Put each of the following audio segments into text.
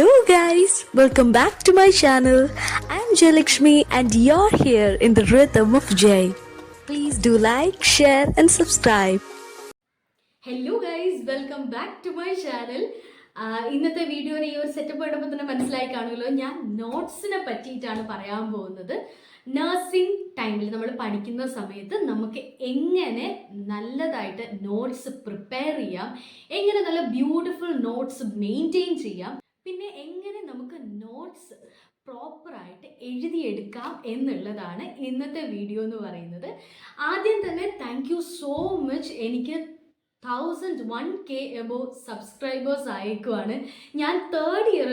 Hello guys, welcome back to my channel. I'm Jayalakshmi and you're here in the rhythm of Jay. Please do like, share and subscribe. Hello guys, welcome back to my channel. ഇന്നത്തെ വീഡിയോയുടെ ഈ ഒരു setup കണ്ടപ്പോൾ തന്നെ മനസ്സിലായി കാണുമല്ലോ, ഞാൻ നോട്ട്സിനെ പറ്റിയിട്ടാണ് പറയാൻ പോകുന്നത്. നഴ്സിംഗ് ടൈമിൽ നമ്മൾ പഠിക്കുന്ന സമയത്ത് നമുക്ക് എങ്ങനെ നല്ലതായിട്ട് നോട്ട്സ് പ്രിപ്പയർ ചെയ്യാം, എങ്ങനെ നല്ല ബ്യൂട്ടിഫുൾ നോട്ട്സ് മെയിൻറ്റെയിൻ ചെയ്യാം, പിന്നെ എങ്ങനെ നമുക്ക് നോട്ട്സ് പ്രോപ്പറായിട്ട് എഴുതിയെടുക്കാം എന്നുള്ളതാണ് ഇന്നത്തെ വീഡിയോ എന്ന് പറയുന്നത്. ആദ്യം തന്നെ താങ്ക് യു സോ മച്ച്. എനിക്ക് 1,001K എബോവ് സബ്സ്ക്രൈബേഴ്സ് ആയേക്കുവാണ്. ഞാൻ തേർഡ് ഇയർ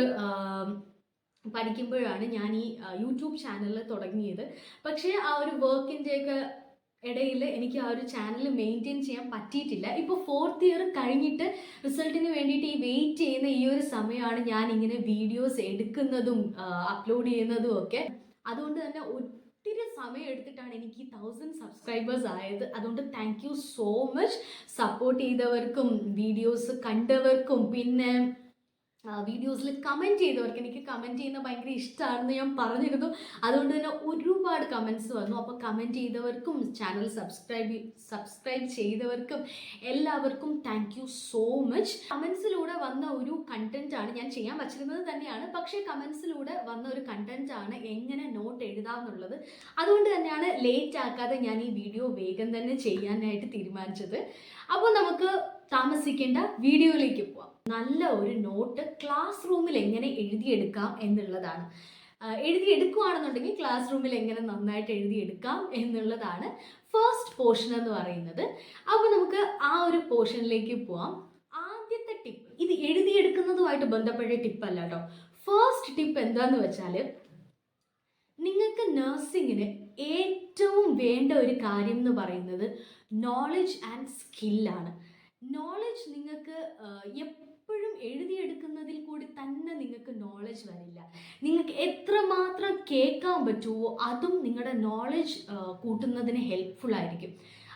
പഠിക്കുമ്പോഴാണ് ഞാൻ ഈ യൂട്യൂബ് ചാനൽ തുടങ്ങിയത്. പക്ഷേ ആ ഒരു വർക്കിൻ്റെയൊക്കെ ഇടയിൽ എനിക്ക് ആ ഒരു ചാനൽ മെയിൻറ്റെയിൻ ചെയ്യാൻ പറ്റിയിട്ടില്ല. ഇപ്പോൾ ഫോർത്ത് ഇയർ കഴിഞ്ഞിട്ട് റിസൾട്ടിന് വേണ്ടിയിട്ട് ഈ വെയിറ്റ് ചെയ്യുന്ന ഈ ഒരു സമയമാണ് ഞാൻ ഇങ്ങനെ വീഡിയോസ് എടുക്കുന്നതും അപ്ലോഡ് ചെയ്യുന്നതും ഒക്കെ. അതുകൊണ്ട് തന്നെ ഒത്തിരി സമയം എടുത്തിട്ടാണ് എനിക്ക് ഈ 1000 സബ്സ്ക്രൈബേഴ്സ് ആയത്. അതുകൊണ്ട് thank you so much. Support ചെയ്തവർക്കും വീഡിയോസ് കണ്ടവർക്കും പിന്നെ വീഡിയോസിൽ കമൻറ്റ് ചെയ്തവർക്ക്, എനിക്ക് കമൻറ്റ് ചെയ്യുന്ന ഭയങ്കര ഇഷ്ടമാണെന്ന് ഞാൻ പറഞ്ഞിരുന്നു. അതുകൊണ്ട് തന്നെ ഒരുപാട് കമൻറ്റ്സ് വന്നു. അപ്പോൾ കമൻറ്റ് ചെയ്തവർക്കും ചാനൽ സബ്സ്ക്രൈബ് ചെയ്തവർക്കും എല്ലാവർക്കും താങ്ക് യു സോ മച്ച്. കമൻസിലൂടെ വന്ന ഒരു കണ്ടൻറ്റാണ് ഞാൻ ചെയ്യാൻ വച്ചിരുന്നത് തന്നെയാണ്, പക്ഷേ കമൻസിലൂടെ വന്ന ഒരു കണ്ടൻറ്റാണ് എങ്ങനെ നോട്ട് എഴുതാമെന്നുള്ളത്. അതുകൊണ്ട് തന്നെയാണ് ലേറ്റ് ആക്കാതെ ഞാൻ ഈ വീഡിയോ വേഗം തന്നെ ചെയ്യാനായിട്ട് തീരുമാനിച്ചത്. അപ്പോൾ നമുക്ക് താമസിക്കേണ്ട വീഡിയോയിലേക്ക് പോവാം. നല്ല ഒരു നോട്ട് ക്ലാസ് റൂമിൽ എങ്ങനെ എഴുതിയെടുക്കാം എന്നുള്ളതാണ്. എഴുതിയെടുക്കുകയാണെന്നുണ്ടെങ്കിൽ ക്ലാസ് റൂമിൽ എങ്ങനെ നന്നായിട്ട് എഴുതിയെടുക്കാം എന്നുള്ളതാണ് ഫസ്റ്റ് പോർഷൻ എന്ന് പറയുന്നത്. അപ്പോൾ നമുക്ക് ആ ഒരു പോർഷനിലേക്ക് പോവാം. ആദ്യത്തെ ടിപ്പ്, ഇത് എഴുതിയെടുക്കുന്നതുമായിട്ട് ബന്ധപ്പെട്ട ടിപ്പല്ല കേട്ടോ. ഫസ്റ്റ് ടിപ്പ് എന്താന്ന് വെച്ചാൽ, നിങ്ങൾക്ക് നഴ്സിങ്ങിന് ഏറ്റവും വേണ്ട ഒരു കാര്യം എന്ന് പറയുന്നത് നോളജ് ആൻഡ് സ്കില്ലാണ്. നോളജ് നിങ്ങൾക്ക് എപ്പോഴും എഴുതിയെടുക്കുന്നതിൽ കൂടി തന്നെ നിങ്ങൾക്ക് നോളജ് വരില്ല. നിങ്ങൾക്ക് എത്രമാത്രം കേൾക്കാൻ പറ്റുമോ അതും നിങ്ങളുടെ നോളജ് കൂട്ടുന്നതിന് ഹെൽപ്ഫുൾ ആയിരിക്കും.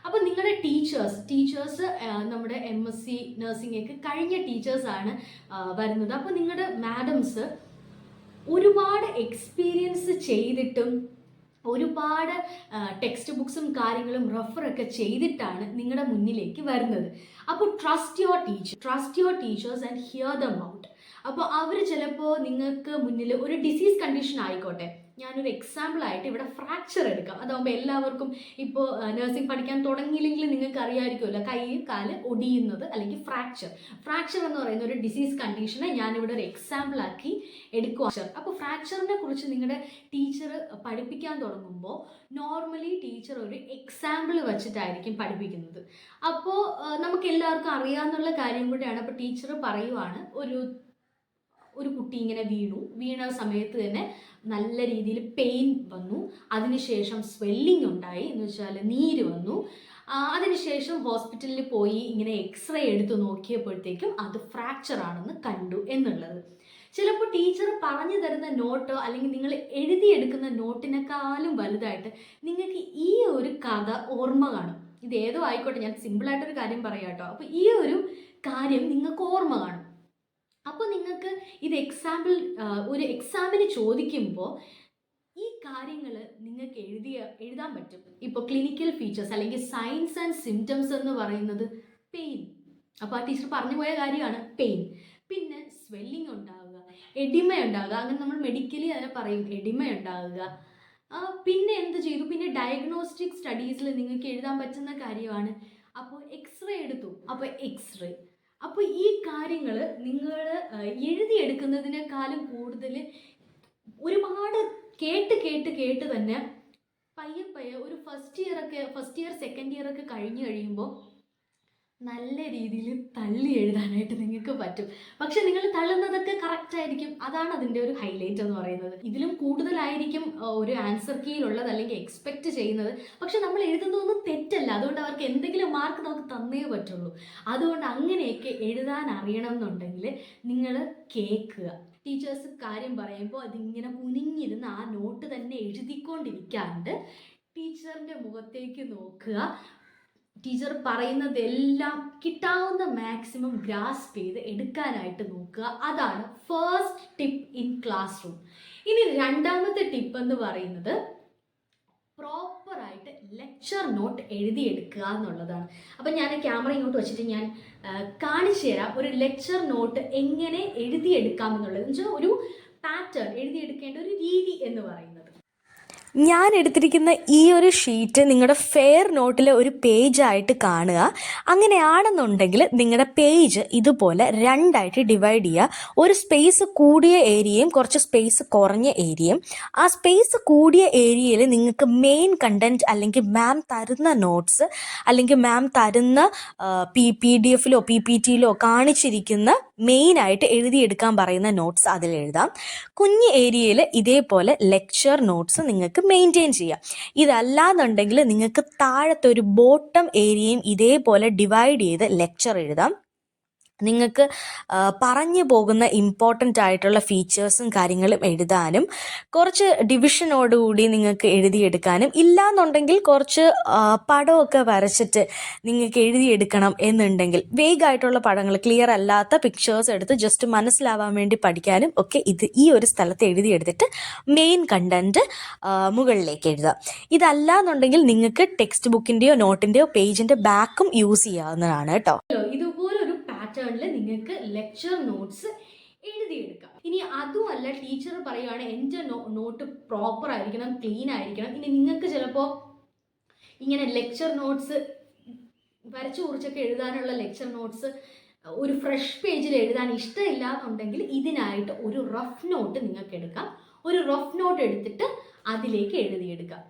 അപ്പോൾ നിങ്ങളുടെ ടീച്ചേഴ്സ് നമ്മുടെ MSc നഴ്സിംഗൊക്കെ കഴിഞ്ഞ ടീച്ചേഴ്സാണ് വരുന്നത്. അപ്പോൾ നിങ്ങളുടെ മാഡംസ് ഒരുപാട് എക്സ്പീരിയൻസ് ചെയ്തിട്ടും ഒരുപാട് ടെക്സ്റ്റ് ബുക്സും കാര്യങ്ങളും റെഫറൊക്കെ ചെയ്തിട്ടാണ് നിങ്ങളുടെ മുന്നിലേക്ക് വരുന്നത്. അപ്പോൾ trust your teachers and here them out. അപ്പോൾ അവർ ചിലപ്പോൾ നിങ്ങൾക്ക് മുന്നിൽ ഒരു ഡിസീസ് കണ്ടീഷൻ ആയിക്കോട്ടെ, ഞാനൊരു എക്സാമ്പിൾ ആയിട്ട് ഇവിടെ ഫ്രാക്ചർ എടുക്കാം. അതാകുമ്പോൾ എല്ലാവർക്കും ഇപ്പോൾ നഴ്സിംഗ് പഠിക്കാൻ തുടങ്ങിയില്ലെങ്കിൽ നിങ്ങൾക്ക് അറിയാമായിരിക്കുമല്ലോ, കൈ കാല് ഒടിയുന്നത് അല്ലെങ്കിൽ ഫ്രാക്ചർ എന്ന് പറയുന്ന ഒരു ഡിസീസ് കണ്ടീഷനെ ഞാനിവിടെ ഒരു എക്സാമ്പിൾ ആക്കി എടുക്കുക. അപ്പോൾ ഫ്രാക്ചറിനെ കുറിച്ച് നിങ്ങളുടെ ടീച്ചർ പഠിപ്പിക്കാൻ തുടങ്ങുമ്പോൾ നോർമലി ടീച്ചർ ഒരു എക്സാമ്പിൾ വെച്ചിട്ടായിരിക്കും പഠിപ്പിക്കുന്നത്. അപ്പോൾ നമുക്ക് എല്ലാവർക്കും അറിയാവുന്ന കാര്യം കൂടിയാണ്. അപ്പോൾ ടീച്ചർ പറയുവാണ്, ഒരു കുട്ടി ഇങ്ങനെ വീണ സമയത്ത് തന്നെ നല്ല രീതിയിൽ പെയിൻ വന്നു, അതിനുശേഷം സ്വെല്ലിംഗ് ഉണ്ടായി, എന്ന് വെച്ചാൽ നീര് വന്നു. അതിനുശേഷം ഹോസ്പിറ്റലിൽ പോയി ഇങ്ങനെ എക്സ്റേ എടുത്ത് നോക്കിയപ്പോഴത്തേക്കും അത് ഫ്രാക്ചർ ആണെന്ന് കണ്ടു എന്നുള്ളത്. ചിലപ്പോൾ ടീച്ചർ പറഞ്ഞു തരുന്ന നോട്ടോ അല്ലെങ്കിൽ നിങ്ങൾ എഴുതിയെടുക്കുന്ന നോട്ടിനേക്കാളും വലുതായിട്ട് നിങ്ങൾക്ക് ഈ ഒരു കഥ ഓർമ്മ കാണും. ഇത് ഏതോ ആയിക്കോട്ടെ, ഞാൻ സിമ്പിളായിട്ടൊരു കാര്യം പറയാം കേട്ടോ. അപ്പോൾ ഈ ഒരു കാര്യം നിങ്ങൾക്ക് ഓർമ്മ കാണും. അപ്പോൾ നിങ്ങൾക്ക് ഇത് ഒരു എക്സാമിന് ചോദിക്കുമ്പോൾ ഈ കാര്യങ്ങൾ നിങ്ങൾക്ക് എഴുതാൻ പറ്റും. ഇപ്പോൾ ക്ലിനിക്കൽ ഫീച്ചേഴ്സ് അല്ലെങ്കിൽ സൈൻസ് ആൻഡ് സിംറ്റംസ് എന്ന് പറയുന്നത് പെയിൻ. അപ്പോൾ ആ ടീച്ചർ പറഞ്ഞു പോയ കാര്യമാണ് പെയിൻ. പിന്നെ സ്വെല്ലിംഗ് ഉണ്ടാവുക, എഡിമ ഉണ്ടാവുക, അങ്ങനെ നമ്മൾ മെഡിക്കലി അതിനെ പറയും എഡിമ ഉണ്ടാവുക. പിന്നെ എന്ത് ചെയ്തു, പിന്നെ ഡയഗ്നോസ്റ്റിക് സ്റ്റഡീസിൽ നിങ്ങൾക്ക് എഴുതാൻ പറ്റുന്ന കാര്യമാണ്. അപ്പോൾ എക്സ്റേ എടുത്തു, അപ്പോൾ എക്സ്റേ. അപ്പോൾ ഈ കാര്യങ്ങൾ നിങ്ങൾ എഴുതിയെടുക്കുന്നതിനേക്കാളും കൂടുതൽ ഒരുപാട് കേട്ട് തന്നെ പയ്യെ ഒരു ഫസ്റ്റ് ഇയർ സെക്കൻഡ് ഇയർ ഒക്കെ കഴിഞ്ഞ് കഴിയുമ്പോൾ നല്ല രീതിയിൽ തള്ളി എഴുതാനായിട്ട് നിങ്ങൾക്ക് പറ്റും. പക്ഷെ നിങ്ങൾ തള്ളുന്നതൊക്കെ കറക്റ്റ് ആയിരിക്കും. അതാണ് അതിൻ്റെ ഒരു ഹൈലൈറ്റ് എന്ന് പറയുന്നത്. ഇതിലും കൂടുതലായിരിക്കും ഒരു ആൻസർ കീയിലുള്ളത് അല്ലെങ്കിൽ എക്സ്പെക്റ്റ് ചെയ്യുന്നത്. പക്ഷെ നമ്മൾ എഴുതുന്നതൊന്നും തെറ്റല്ല, അതുകൊണ്ട് അവർക്ക് എന്തെങ്കിലും മാർക്ക് നമുക്ക് തന്നേ പറ്റുള്ളൂ. അതുകൊണ്ട് അങ്ങനെയൊക്കെ എഴുതാൻ അറിയണം എന്നുണ്ടെങ്കിൽ നിങ്ങൾ കേൾക്കുക. ടീച്ചേഴ്സ് കാര്യം പറയുമ്പോൾ അതിങ്ങനെ കുനിഞ്ഞിരുന്ന് ആ നോട്ട് തന്നെ എഴുതിക്കൊണ്ടിരിക്കാണ്ട് ടീച്ചറിൻ്റെ മുഖത്തേക്ക് നോക്കുക. ടീച്ചർ പറയുന്നതെല്ലാം കിട്ടാവുന്ന മാക്സിമം ഗ്രാസ്പ് ചെയ്ത് എടുക്കാനായിട്ട് നോക്കുക. അതാണ് first tip in class room. ഇനി രണ്ടാമത്തെ ടിപ്പ് എന്ന് പറയുന്നത് പ്രോപ്പറായിട്ട് ലെക്ചർ നോട്ട് എഴുതിയെടുക്കുക എന്നുള്ളതാണ്. അപ്പം ഞാൻ ക്യാമറ ഇങ്ങോട്ട് വെച്ചിട്ട് ഞാൻ കാണിച്ചു തരാം ഒരു ലെക്ചർ നോട്ട് എങ്ങനെ എഴുതിയെടുക്കാം എന്നുള്ളത്. എന്ന് വെച്ചാൽ ഒരു പാറ്റേൺ, എഴുതിയെടുക്കേണ്ട ഒരു രീതി എന്ന് പറയുന്നത്. ഞാൻ എടുത്തിരിക്കുന്ന ഈ ഒരു ഷീറ്റ് നിങ്ങളുടെ ഫെയർ നോട്ടിലെ ഒരു പേജായിട്ട് കാണുക. അങ്ങനെയാണെന്നുണ്ടെങ്കിൽ നിങ്ങളുടെ പേജ് ഇതുപോലെ രണ്ടായിട്ട് ഡിവൈഡ് ചെയ്യുക. ഒരു സ്പേസ് കൂടിയ ഏരിയയും കുറച്ച് സ്പേസ് കുറഞ്ഞ ഏരിയയും. ആ സ്പേസ് കൂടിയ ഏരിയയിൽ നിങ്ങൾക്ക് മെയിൻ കണ്ടൻറ്റ് അല്ലെങ്കിൽ മാം തരുന്ന നോട്ട്സ് അല്ലെങ്കിൽ മാം തരുന്ന PDF-ലോ PPT-ലോ കാണിച്ചിരിക്കുന്ന മെയിനായിട്ട് എഴുതിയെടുക്കാൻ പറയുന്ന നോട്ട്സ് അതിലെഴുതാം. കുഞ്ഞ് ഏരിയയിൽ ഇതേപോലെ ലെക്ചർ നോട്ട്സ് നിങ്ങൾക്ക് മെയിൻറ്റെയിൻ ചെയ്യാം. ഇതല്ലാന്നുണ്ടെങ്കിൽ നിങ്ങൾക്ക് താഴത്തെ ഒരു ബോട്ടം ഏരിയയും ഇതേപോലെ ഡിവൈഡ് ചെയ്ത് ലെക്ചർ എഴുതാം. നിങ്ങൾക്ക് പറഞ്ഞു പോകുന്ന ഇമ്പോർട്ടൻ്റ് ആയിട്ടുള്ള ഫീച്ചേഴ്സും കാര്യങ്ങളും എഴുതാനും കുറച്ച് ഡിവിഷനോടുകൂടി നിങ്ങൾക്ക് എഴുതിയെടുക്കാനും, ഇല്ലാന്നുണ്ടെങ്കിൽ കുറച്ച് പടമൊക്കെ വരച്ചിട്ട് നിങ്ങൾക്ക് എഴുതിയെടുക്കണം എന്നുണ്ടെങ്കിൽ വേഗമായിട്ടുള്ള പടങ്ങൾ, ക്ലിയർ അല്ലാത്ത പിക്ചേഴ്സ് എടുത്ത് ജസ്റ്റ് മനസ്സിലാവാൻ വേണ്ടി പഠിക്കാനും ഒക്കെ ഈ ഒരു സ്ഥലത്ത് എഴുതിയെടുത്തിട്ട് മെയിൻ കണ്ടൻറ്റ് മുകളിലേക്ക് എഴുതാം. ഇതല്ലാന്നുണ്ടെങ്കിൽ നിങ്ങൾക്ക് ടെക്സ്റ്റ് ബുക്കിൻ്റെയോ നോട്ടിൻ്റെയോ പേജിൻ്റെ ബാക്കും യൂസ് ചെയ്യാവുന്നതാണ് കേട്ടോ. ഇതുപോലൊരു പാറ്റേണിൽ നിങ്ങൾക്ക് ലെക്ചർ നോട്ട്സ് എഴുതിയെടുക്കാം. ഇനി അതുമല്ല, ടീച്ചർ പറയുകയാണ് എൻ്റെ നോട്ട് പ്രോപ്പർ ആയിരിക്കണം, ക്ലീൻ ആയിരിക്കണം. ഇനി നിങ്ങൾക്ക് ചിലപ്പോൾ ഇങ്ങനെ ലെക്ചർ നോട്ട്സ് വരച്ചു കുറിച്ചൊക്കെ എഴുതാനുള്ള ലെക്ചർ നോട്ട്സ് ഒരു ഫ്രഷ് പേജിൽ എഴുതാൻ ഇഷ്ടമില്ല എന്നുണ്ടെങ്കിൽ ഇതിനായിട്ട് ഒരു റഫ് നോട്ട് നിങ്ങൾക്ക് എടുക്കാം. ഒരു റഫ് നോട്ട് എടുത്തിട്ട് അതിലേക്ക് എഴുതിയെടുക്കാം.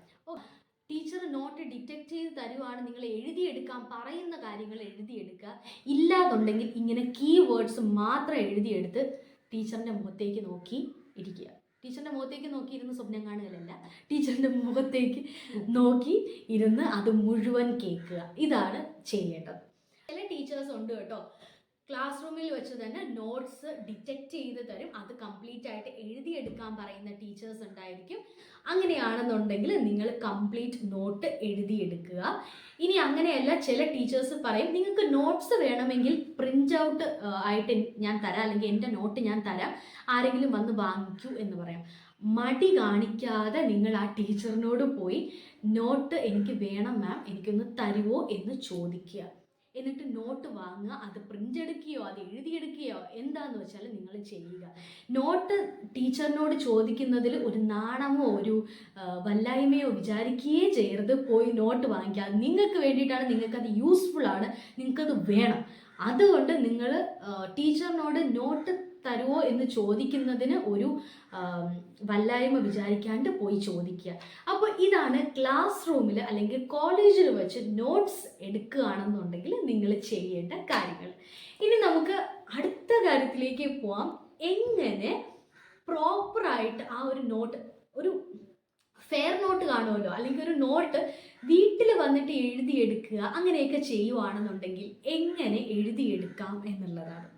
ടീച്ചർ നോട്ട് ഡിറ്റക്റ്റ് ചെയ്ത് തരുവാണ്, നിങ്ങൾ എഴുതിയെടുക്കാൻ പറയുന്ന കാര്യങ്ങൾ എഴുതിയെടുക്കുക. ഇല്ലാന്നുണ്ടെങ്കിൽ ഇങ്ങനെ കീവേഡ്സ് മാത്രം എഴുതിയെടുത്ത് ടീച്ചറിൻ്റെ മുഖത്തേക്ക് നോക്കി ഇരിക്കുക. ടീച്ചറിൻ്റെ മുഖത്തേക്ക് നോക്കി ഇരുന്ന് സ്വപ്നം കാണുകയല്ല, ടീച്ചറിൻ്റെ മുഖത്തേക്ക് നോക്കി ഇരുന്ന് അത് മുഴുവൻ കേൾക്കുക. ഇതാണ് ചെയ്യേണ്ടത്. ചില ടീച്ചേഴ്സ് ഉണ്ട് കേട്ടോ, ക്ലാസ് റൂമിൽ വെച്ച് തന്നെ നോട്ട്സ് ഡിറ്റക്റ്റ് ചെയ്ത് തരും. അത് കംപ്ലീറ്റ് ആയിട്ട് എഴുതിയെടുക്കാൻ പറയുന്ന ടീച്ചേഴ്സ് ഉണ്ടായിരിക്കും. അങ്ങനെയാണെന്നുണ്ടെങ്കിൽ നിങ്ങൾ കംപ്ലീറ്റ് നോട്ട് എഴുതിയെടുക്കുക. ഇനി അങ്ങനെയല്ല, ചില ടീച്ചേഴ്സ് പറയും നിങ്ങൾക്ക് നോട്ട്സ് വേണമെങ്കിൽ പ്രിൻ്റ് ഔട്ട് ആയിട്ട് ഞാൻ തരാം, അല്ലെങ്കിൽ എൻ്റെ നോട്ട് ഞാൻ തരാം, ആരെങ്കിലും വന്ന് വാങ്ങിക്കൂ എന്ന് പറയാം. മടി കാണിക്കാതെ നിങ്ങൾ ആ ടീച്ചറിനോട് പോയി നോട്ട് എനിക്ക് വേണം മാം, എനിക്കൊന്ന് തരുമോ എന്ന് ചോദിക്കുക. എന്നിട്ട് നോട്ട് വാങ്ങുക. അത് പ്രിൻ്റ് എടുക്കുകയോ അത് എഴുതിയെടുക്കുകയോ എന്താന്ന് വെച്ചാൽ നിങ്ങൾ ചെയ്യുക. നോട്ട് ടീച്ചറിനോട് ചോദിക്കുന്നതിൽ ഒരു നാണമോ ഒരു വല്ലായ്മയോ വിചാരിക്കുകയേ ചെയ്യരുത്. പോയി നോട്ട് വാങ്ങിക്കുക. നിങ്ങൾക്ക് വേണ്ടിയിട്ടാണ്, നിങ്ങൾക്കത് യൂസ്ഫുള്ളാണ്, നിങ്ങൾക്കത് വേണം. അതുകൊണ്ട് നിങ്ങൾ ടീച്ചറിനോട് നോട്ട് തരുമോ എന്ന് ചോദിക്കുന്നതിന് ഒരു വല്ലായ്മ വിചാരിക്കാണ്ട് പോയി ചോദിക്കുക. അപ്പോൾ ഇതാണ് ക്ലാസ് റൂമിൽ അല്ലെങ്കിൽ കോളേജിൽ വെച്ച് നോട്ട്സ് എടുക്കുകയാണെന്നുണ്ടെങ്കിൽ നിങ്ങൾ ചെയ്യേണ്ട കാര്യങ്ങൾ. ഇനി നമുക്ക് അടുത്ത കാര്യത്തിലേക്ക് പോവാം. എങ്ങനെ പ്രോപ്പറായിട്ട് ആ ഒരു നോട്ട്, ഒരു ഫെയർ നോട്ട് കാണുമല്ലോ, അല്ലെങ്കിൽ ഒരു നോട്ട് വീട്ടിൽ വന്നിട്ട് എഴുതിയെടുക്കുക, അങ്ങനെയൊക്കെ ചെയ്യുവാണെന്നുണ്ടെങ്കിൽ എങ്ങനെ എഴുതിയെടുക്കാം എന്നുള്ളതാണ്.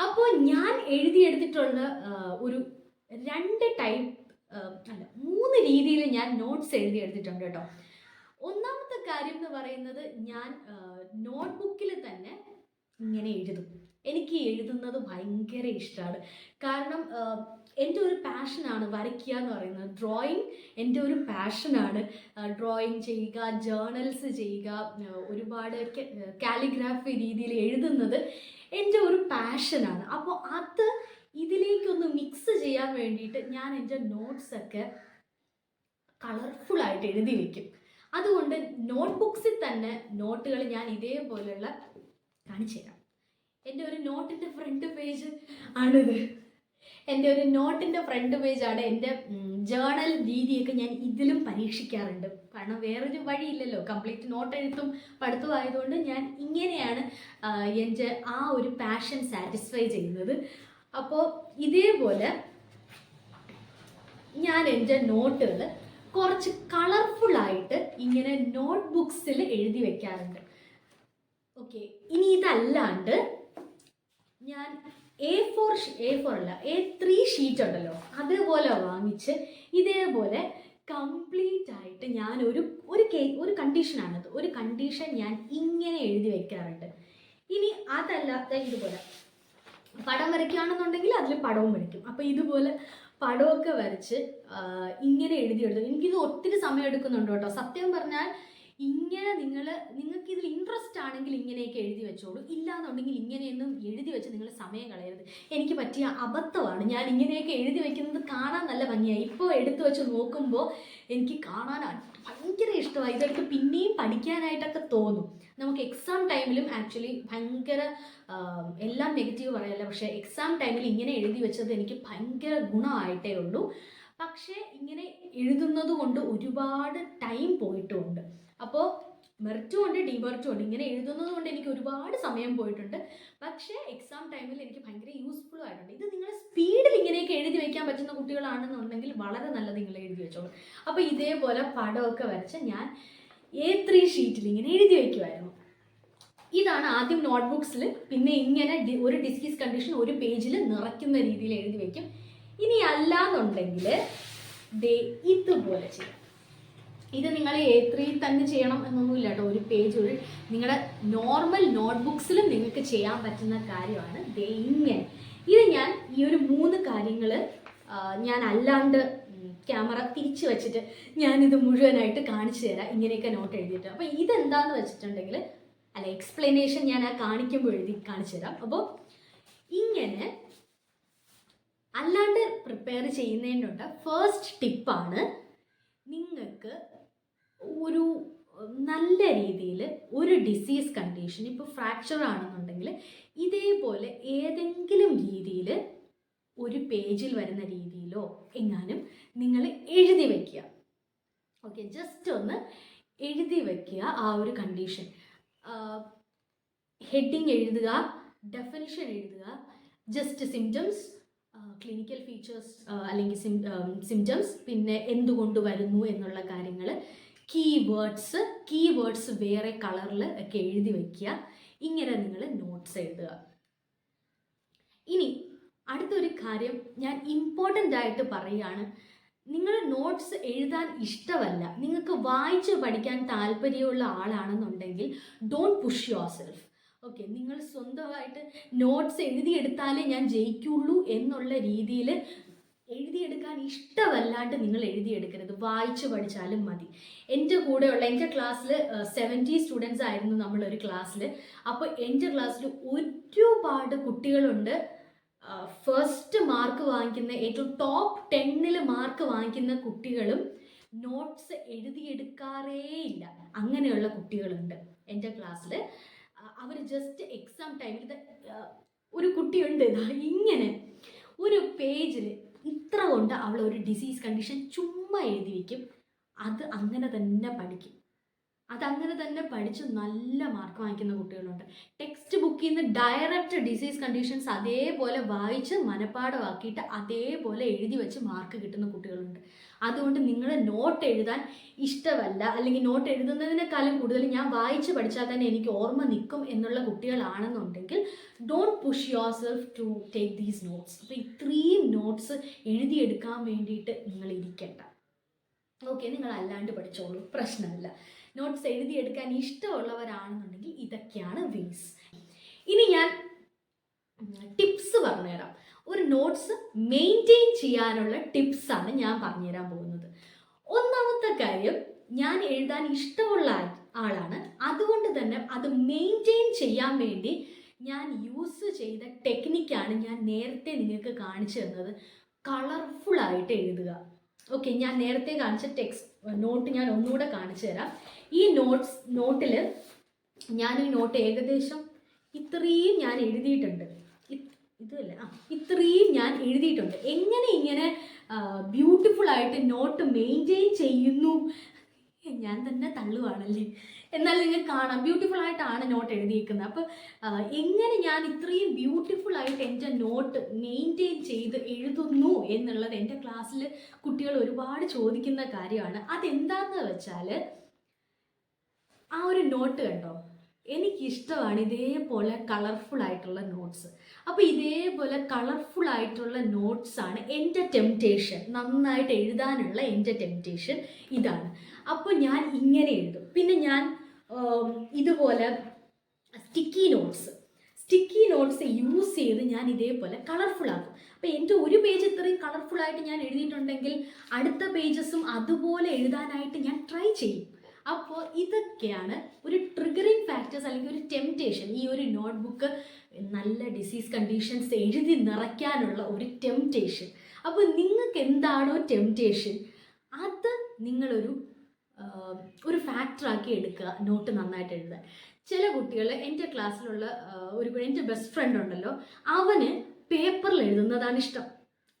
അപ്പോൾ ഞാൻ എഴുതിയെടുത്തിട്ടുള്ള ഒരു 3 രീതിയിൽ ഞാൻ നോട്ട്സ് എഴുതിയെടുത്തിട്ടുണ്ട് കേട്ടോ. ഒന്നാമത്തെ കാര്യം എന്ന് പറയുന്നത്, ഞാൻ നോട്ട്ബുക്കിൽ തന്നെ ഇങ്ങനെ എഴുതും. എനിക്ക് എഴുതുന്നത് ഭയങ്കര ഇഷ്ടമാണ്. കാരണം എൻ്റെ ഒരു പാഷനാണ് വരയ്ക്കുക എന്ന് പറയുന്നത്. ഡ്രോയിങ് എൻ്റെ ഒരു പാഷനാണ്. ഡ്രോയിങ് ചെയ്യുക, ജേർണൽസ് ചെയ്യുക, ഒരുപാട് കാലിഗ്രാഫി രീതിയിൽ എഴുതുന്നത് എൻ്റെ ഒരു പാഷനാണ്. അപ്പോൾ അത് ഇതിലേക്കൊന്ന് മിക്സ് ചെയ്യാൻ വേണ്ടിയിട്ട് ഞാൻ എൻ്റെ നോട്ട്സൊക്കെ കളർഫുള്ളായിട്ട് എഴുതി വയ്ക്കും. അതുകൊണ്ട് നോട്ട്ബുക്സിൽ തന്നെ നോട്ടുകൾ ഞാൻ ഇതേപോലെയുള്ള കാണിച്ചു തരാം. എൻ്റെ ഒരു നോട്ടിൻ്റെ ഫ്രണ്ട് പേജ് ആണിത്. എൻ്റെ ഒരു നോട്ടിൻ്റെ ഫ്രണ്ട് പേജാണ്. എൻ്റെ ജേർണൽ രീതിയൊക്കെ ഞാൻ ഇതിലും പരീക്ഷിക്കാറുണ്ട്. കാരണം വേറൊരു വഴിയില്ലല്ലോ, കംപ്ലീറ്റ് നോട്ട് എഴുത്തും പഠിത്തവും ആയതുകൊണ്ട് ഞാൻ ഇങ്ങനെയാണ് എൻ്റെ ആ ഒരു പാഷൻ സാറ്റിസ്ഫൈ ചെയ്യുന്നത്. അപ്പോൾ ഇതേപോലെ ഞാൻ എൻ്റെ നോട്ടുകൾ കുറച്ച് കളർഫുള്ളായിട്ട് ഇങ്ങനെ നോട്ട് ബുക്സിൽ എഴുതി വയ്ക്കാറുണ്ട്. ഓക്കെ, ഇനി ഇതല്ലാണ്ട് ഞാൻ A4 അല്ല A3 ഷീറ്റ് ഉണ്ടല്ലോ, അതുപോലെ വാങ്ങിച്ച് ഇതേപോലെ കംപ്ലീറ്റ് ആയിട്ട് ഞാൻ ഒരു കണ്ടീഷനാണത്. ഒരു കണ്ടീഷൻ ഞാൻ ഇങ്ങനെ എഴുതി വെക്കാറുണ്ട്. ഇനി അതല്ല, ഇതുപോലെ പടം വരയ്ക്കുകയാണെന്നുണ്ടെങ്കിൽ അതിൽ പടവും വരയ്ക്കും. അപ്പോൾ ഇതുപോലെ പടമൊക്കെ വരച്ച് ഇങ്ങനെ എഴുതും. എനിക്കിത് ഒത്തിരി സമയം എടുക്കുന്നുണ്ട് കേട്ടോ. സത്യം പറഞ്ഞാൽ ഇങ്ങനെ നിങ്ങൾക്ക് ഇതിൽ ഇൻട്രസ്റ്റ് ആണെങ്കിൽ ഇങ്ങനെയൊക്കെ എഴുതി വെച്ചോളൂ. ഇല്ലാന്നുണ്ടെങ്കിൽ ഇങ്ങനെയൊന്നും എഴുതി വെച്ച് നിങ്ങൾ സമയം കളയരുത്. എനിക്ക് പറ്റിയ അബദ്ധമാണ്. ഞാൻ ഇങ്ങനെയൊക്കെ എഴുതി വെക്കുന്നത് കാണാൻ നല്ല ഭംഗിയായി. ഇപ്പോൾ എടുത്തു വെച്ച് നോക്കുമ്പോൾ എനിക്ക് കാണാൻ ഭയങ്കര ഇഷ്ടമായി. ഇതെടുത്ത് പിന്നെയും പഠിക്കാനായിട്ടൊക്കെ തോന്നും. നമുക്ക് എക്സാം ടൈമിലും ആക്ച്വലി ഭയങ്കര എല്ലാം നെഗറ്റീവ് പറയല്ല, പക്ഷേ എക്സാം ടൈമിൽ ഇങ്ങനെ എഴുതി വെച്ചത് എനിക്ക് ഭയങ്കര ഗുണമായിട്ടേ ഉള്ളൂ. പക്ഷേ ഇങ്ങനെ എഴുതുന്നത് കൊണ്ട് ഒരുപാട് ടൈം പോയിട്ടുമുണ്ട്. അപ്പോൾ മെറിറ്റും ഉണ്ട് ഡിമെറിറ്റും ഉണ്ട്. ഇങ്ങനെ എഴുതുന്നത് കൊണ്ട് എനിക്ക് ഒരുപാട് സമയം പോയിട്ടുണ്ട്. പക്ഷേ എക്സാം ടൈമിൽ എനിക്ക് ഭയങ്കര യൂസ്ഫുൾ ആയിട്ടുണ്ട്. ഇത് നിങ്ങൾ സ്പീഡിൽ ഇങ്ങനെയൊക്കെ എഴുതി വയ്ക്കാൻ പറ്റുന്ന കുട്ടികളാണെന്നുണ്ടെങ്കിൽ വളരെ നല്ലത് നിങ്ങൾ എഴുതി വെച്ചോളൂ. അപ്പോൾ ഇതേപോലെ പടമൊക്കെ വരച്ച് ഞാൻ A3 ഷീറ്റിൽ ഇങ്ങനെ എഴുതി വയ്ക്കുമായിരുന്നു. ഇതാണ് ആദ്യം നോട്ട്ബുക്സിൽ, പിന്നെ ഇങ്ങനെ ഒരു ഡിസീസ് കണ്ടീഷൻ ഒരു പേജിൽ നിറയ്ക്കുന്ന രീതിയിൽ എഴുതി വയ്ക്കും. ഇനി അല്ലാന്നുണ്ടെങ്കിൽ ഇതുപോലെ ചെയ്യും. ഇത് നിങ്ങൾ A3 തന്നെ ചെയ്യണം എന്നൊന്നുമില്ല കേട്ടോ. ഒരു പേജ് നിങ്ങളുടെ നോർമൽ നോട്ട്ബുക്സിലും നിങ്ങൾക്ക് ചെയ്യാൻ പറ്റുന്ന കാര്യമാണ്. ഇങ്ങനെ ഇത് ഞാൻ ഈ ഒരു 3 കാര്യങ്ങൾ ഞാൻ അല്ലാണ്ട് ക്യാമറ തിരിച്ച് വെച്ചിട്ട് ഞാനിത് മുഴുവനായിട്ട് കാണിച്ചു തരാം, ഇങ്ങനെയൊക്കെ നോട്ട് എഴുതിയിട്ട്. അപ്പോൾ ഇതെന്താണെന്ന് വെച്ചിട്ടുണ്ടെങ്കിൽ എക്സ്പ്ലനേഷൻ ഞാൻ ആ കാണിക്കുമ്പോൾ കാണിച്ചു തരാം. അപ്പോൾ ഇങ്ങനെ അല്ലാണ്ട് പ്രിപ്പയർ ചെയ്യുന്നതിനുള്ള ഫസ്റ്റ് ടിപ്പാണ്, നിങ്ങൾക്ക് ഒരു നല്ല രീതിയിൽ ഒരു ഡിസീസ് കണ്ടീഷൻ, ഇപ്പോൾ ഫ്രാക്ചർ ആണെന്നുണ്ടെങ്കിൽ ഇതേപോലെ ഏതെങ്കിലും രീതിയിൽ ഒരു പേജിൽ വരുന്ന രീതിയിലോ എങ്ങാനും നിങ്ങൾ എഴുതി വയ്ക്കുക. ഓക്കെ, ജസ്റ്റ് ഒന്ന് എഴുതി വയ്ക്കുക ആ ഒരു കണ്ടീഷൻ. ഹെഡിങ് എഴുതുക, ഡെഫിനിഷൻ എഴുതുക, ജസ്റ്റ് സിംറ്റംസ്, ക്ലിനിക്കൽ ഫീച്ചേഴ്സ് അല്ലെങ്കിൽ സിംറ്റംസ്, പിന്നെ എന്തുകൊണ്ട് വരുന്നു എന്നുള്ള കാര്യങ്ങൾ, കീവേഡ്സ് വേറെ കളറിൽ ഒക്കെ എഴുതി വയ്ക്കുക. ഇങ്ങനെ നിങ്ങൾ നോട്ട്സ് എഴുതുക. ഇനി അടുത്തൊരു കാര്യം ഞാൻ ഇമ്പോർട്ടൻ്റ് ആയിട്ട് പറയുകയാണ്. നിങ്ങൾ നോട്ട്സ് എഴുതാൻ ഇഷ്ടമല്ല, നിങ്ങൾക്ക് വായിച്ച് പഠിക്കാൻ താല്പര്യമുള്ള ആളാണെന്നുണ്ടെങ്കിൽ don't push yourself. Okay, നിങ്ങൾ സ്വന്തമായിട്ട് നോട്ട്സ് എഴുതിയെടുത്താലേ ഞാൻ ജയിക്കുള്ളൂ എന്നുള്ള രീതിയിൽ എഴുതിയെടുക്കാൻ ഇഷ്ടമല്ലാണ്ട് നിങ്ങൾ എഴുതിയെടുക്കരുത്. വായിച്ച് പഠിച്ചാലും മതി. എൻ്റെ ക്ലാസ്സിൽ 70 സ്റ്റുഡൻസ് ആയിരുന്നു നമ്മളൊരു ക്ലാസ്സിൽ. അപ്പോൾ എൻ്റെ ക്ലാസ്സിൽ ഒരുപാട് കുട്ടികളുണ്ട് ഫസ്റ്റ് മാർക്ക് വാങ്ങിക്കുന്ന, ഏറ്റവും ടോപ്പ് 10ൽ മാർക്ക് വാങ്ങിക്കുന്ന കുട്ടികളും നോട്ട്സ് എഴുതിയെടുക്കാറേ ഇല്ല. അങ്ങനെയുള്ള കുട്ടികളുണ്ട് എൻ്റെ ക്ലാസ്സിൽ. അവർ ജസ്റ്റ് എക്സാം ടൈമിൽ ഒരു കുട്ടിയുണ്ട് ഇങ്ങനെ ഒരു പേജിൽ ഇത്ര കൊണ്ട് അവൾ ഒരു ഡിസീസ് കണ്ടീഷൻ ചുമ്മാ എഴുതി വയ്ക്കും. അത് അങ്ങനെ തന്നെ പഠിക്കും. അതങ്ങനെ തന്നെ പഠിച്ച് നല്ല മാർക്ക് വാങ്ങിക്കുന്ന കുട്ടികളുണ്ട്. ടെക്സ്റ്റ് ബുക്കിൽ നിന്ന് ഡയറക്റ്റ് ഡിസീസ് കണ്ടീഷൻസ് അതേപോലെ വായിച്ച് മനപ്പാഠമാക്കിയിട്ട് അതേപോലെ എഴുതി വെച്ച് മാർക്ക് കിട്ടുന്ന കുട്ടികളുണ്ട്. അതുകൊണ്ട് നിങ്ങൾ നോട്ട് എഴുതാൻ ഇഷ്ടമല്ല, അല്ലെങ്കിൽ നോട്ട് എഴുതുന്നതിനേക്കാളും കൂടുതൽ ഞാൻ വായിച്ച് പഠിച്ചാൽ തന്നെ എനിക്ക് ഓർമ്മ നിൽക്കും എന്നുള്ള കുട്ടികളാണെന്നുണ്ടെങ്കിൽ don't push yourself to take these notes. അപ്പോൾ ഇത്രയും നോട്ട്സ് എഴുതിയെടുക്കാൻ വേണ്ടിയിട്ട് നിങ്ങൾ ഇരിക്കണ്ട. ഓക്കെ, നിങ്ങൾ അല്ലാണ്ട് പഠിച്ചോളൂ, പ്രശ്നമില്ല. നോട്ട്സ് എഴുതിയെടുക്കാൻ ഇഷ്ടമുള്ളവരാണെന്നുണ്ടെങ്കിൽ ഇതൊക്കെയാണ് വേസ്. ഇനി ഞാൻ ടിപ്സ് പറഞ്ഞുതരാം. ഒരു നോട്ട്സ് മെയിൻറ്റെയിൻ ചെയ്യാനുള്ള ടിപ്സാണ് ഞാൻ പറഞ്ഞുതരാൻ പോകുന്നത്. ഒന്നാമത്തെ കാര്യം, ഞാൻ എഴുതാൻ ഇഷ്ടമുള്ള ആളാണ്, അതുകൊണ്ട് തന്നെ അത് മെയിൻറ്റെയിൻ ചെയ്യാൻ വേണ്ടി ഞാൻ യൂസ് ചെയ്ത ടെക്നിക്കാണ് ഞാൻ നേരത്തെ നിങ്ങൾക്ക് കാണിച്ചു തന്നത്. കളർഫുള്ളായിട്ട് എഴുതുക. ഓക്കെ, ഞാൻ നേരത്തെ കാണിച്ച നോട്ട് ഞാൻ ഒന്നുകൂടെ കാണിച്ചു തരാം. ഈ നോട്ടിൽ ഞാനീ നോട്ട് ഏകദേശം ഇത്രയും ഞാൻ എഴുതിയിട്ടുണ്ട്. ഇത്രയും ഞാൻ എഴുതിയിട്ടുണ്ട്. ഇങ്ങനെ ബ്യൂട്ടിഫുൾ ആയിട്ട് നോട്ട് മെയിൻറ്റെയിൻ ചെയ്യുന്നു, ഞാൻ തന്നെ തള്ളുവാണല്ലേ. എന്നാൽ നിങ്ങൾക്ക് കാണാം ബ്യൂട്ടിഫുൾ ആയിട്ടാണ് നോട്ട് എഴുതിയിരിക്കുന്നത്. അപ്പോൾ എങ്ങനെ ഞാൻ ഇത്രയും ബ്യൂട്ടിഫുൾ ആയിട്ട് എൻ്റെ നോട്ട് മെയിൻറ്റെയിൻ ചെയ്ത് എഴുതുന്നു എന്നുള്ളത് എൻ്റെ ക്ലാസ്സിൽ കുട്ടികൾ ഒരുപാട് ചോദിക്കുന്ന കാര്യമാണ്. അതെന്താണെന്ന് വെച്ചാൽ, ആ ഒരു നോട്ട് കണ്ടോ, എനിക്കിഷ്ടമാണ് ഇതേപോലെ കളർഫുൾ ആയിട്ടുള്ള നോട്ട്സ്. അപ്പോൾ ഇതേപോലെ കളർഫുൾ ആയിട്ടുള്ള നോട്ട്സാണ് എൻ്റെ ടെംപ്റ്റേഷൻ, നന്നായിട്ട് എഴുതാനുള്ള എൻ്റെ ടെംപ്റ്റേഷൻ ഇതാണ്. അപ്പോൾ ഞാൻ ഇങ്ങനെ എഴുതും. പിന്നെ ഞാൻ ഇതുപോലെ സ്റ്റിക്കി നോട്ട്സ് യൂസ് ചെയ്ത് ഞാൻ ഇതേപോലെ കളർഫുൾ ആക്കും. അപ്പോൾ എൻ്റെ ഒരു പേജ് ഇത്രയും കളർഫുള്ളായിട്ട് ഞാൻ എഴുതിയിട്ടുണ്ടെങ്കിൽ അടുത്ത പേജസും അതുപോലെ എഴുതാനായിട്ട് ഞാൻ ട്രൈ ചെയ്യും. അപ്പോൾ ഇതൊക്കെയാണ് ഒരു ട്രിഗറിങ് ഫാക്ടേഴ്സ് അല്ലെങ്കിൽ ഒരു ടെംപ്റ്റേഷൻ. ഈ ഒരു നോട്ട്ബുക്ക് നല്ല ഡിസീസ് കണ്ടീഷൻസ് എഴുതി നിറയ്ക്കാനുള്ള ഒരു ടെംപ്റ്റേഷൻ. അപ്പോൾ നിങ്ങൾക്ക് എന്താണോ ടെംപ്റ്റേഷൻ അത് നിങ്ങളൊരു ഒരു ഫാക്ടറാക്കി എടുക്കുക, നോട്ട് നന്നായിട്ട് എഴുതുക. ചില കുട്ടികൾ, എൻ്റെ ക്ലാസ്സിലുള്ള എൻ്റെ ബെസ്റ്റ് ഫ്രണ്ട് ഉണ്ടല്ലോ, അവന് പേപ്പറിൽ എഴുതുന്നതാണ് ഇഷ്ടം,